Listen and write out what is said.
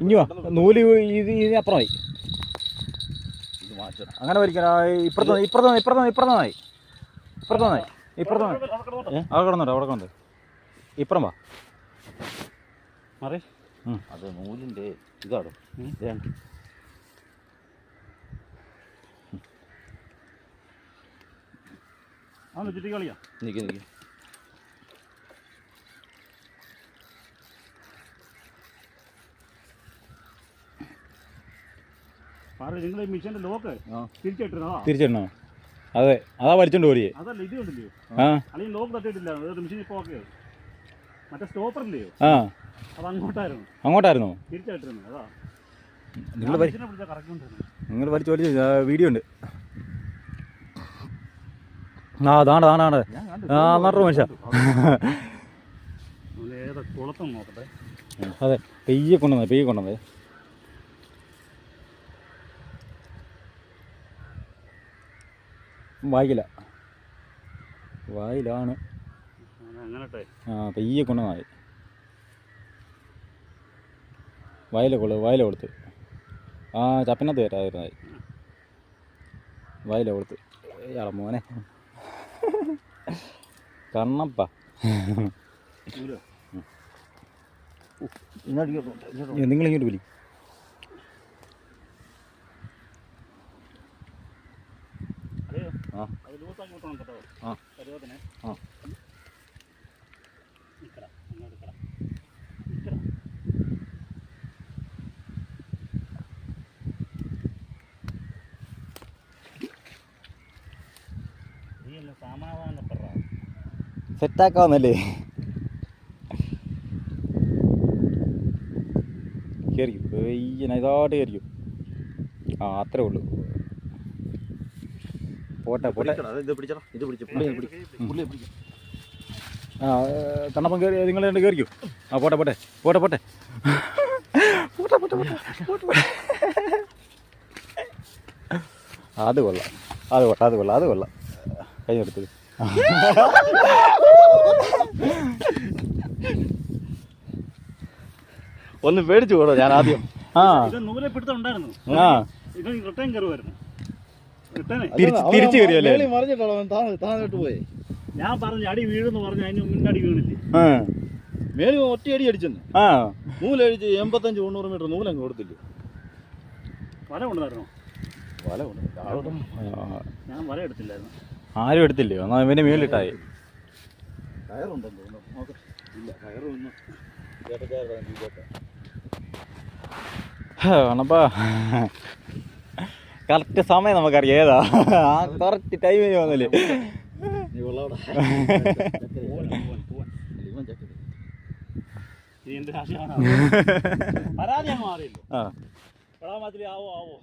ഇനിയോ നൂല് ഇതിനപ്പുറമായി അങ്ങനെ വലിക്കാൻ ഇപ്പുറത്തുനിന്നായി അവിടെ കിടന്നുണ്ട് ഇപ്പുറം വാ മാറി അത് നൂലിൻ്റെ ഇതാണ് ചുറ്റി കളിയാ നിൽക്കി നിങ്ങൾ മിഷീന്റെ ലോക്ക് തിരിച്ചിടണോ അതെ അതാ വലിച്ചോണ്ട് പോരിയേ അതല്ല ഇത് കണ്ടില്ലയോ ആ അല്ലെങ്കിൽ ലോക്ക് തട്ടിയിട്ടില്ല മെഷീൻ ഇപ്പോൾ ഓക്കെ മറ്റേ സ്റ്റോപ്പർ ഇല്ലയോ ആ അത് അങ്ങോട്ടായിരുന്നോ തിരിച്ചിട്ടിരുന്നു അതാ നിങ്ങൾ വലിച്ചു വീഡിയോ ഉണ്ട് ആ അതാണ് നട്ടു മനുഷ്യ കുളത്തൊന്ന് നോക്കട്ടെ അതെ പെയ്യെ കൊണ്ടുവന്നേ വായിലാണ് ആ പെയ്യെ കൊണ്ടുവന്നായി വയല കൊടുത്ത് ആ ചപ്പിനകത്ത് കയറ്റാതിരുന്നായി വയല കൊടുത്ത് ഇയാളെ മോനെ കണ്ണപ്പ നിങ്ങളിങ്ങോട്ട് വിളി സെറ്റാക്കാവുന്നല്ലേ കയറിക്കും ഇതായിട്ട് കയറിക്കും ആ അത്രേ ഉള്ളൂ പോട്ടെ ആ കണ്ണപ്പം കയറി നിങ്ങൾ രണ്ട് കയറിക്കും ആ പോട്ടെ അത് കൊള്ളാം കഴിഞ്ഞെടുത്തത് ഒന്ന് പേടിച്ചു പോടോ ഞാൻ ആദ്യം നൂലെ പിടുത്തുണ്ടായിരുന്നു തിരിച്ചു കയറിയല്ലേ താഴോട്ട് പോയി ഞാൻ പറഞ്ഞു അടി വീഴുന്ന് പറഞ്ഞു അതിന് മുന്നേ അടി വീണില്ലേ മേല് ഒറ്റയടി അടിച്ചെന്ന് നൂലഴിച്ച് 85-90 മീറ്റർ നൂലങ്ങ് കൊടുത്തില്ലേ വല കൊണ്ടുവരണോ വല കൊണ്ട് ഞാൻ വല എടുത്തില്ലായിരുന്നു ആരും എടുത്തില്ലേ എന്നാ ഇവന്റെ മേലിട്ടായി കയറുണ്ടെന്ന് തോന്നുന്നു നോക്കട്ടെ ഇല്ല കയറൊന്നും ആണപ്പാ കറക്റ്റ് സമയം നമുക്കറിയാം ഏതാ ആ കറക്റ്റ് ടൈമിന് വന്നില്ലേ പരാതി മാറിയില്ലോ ആവോ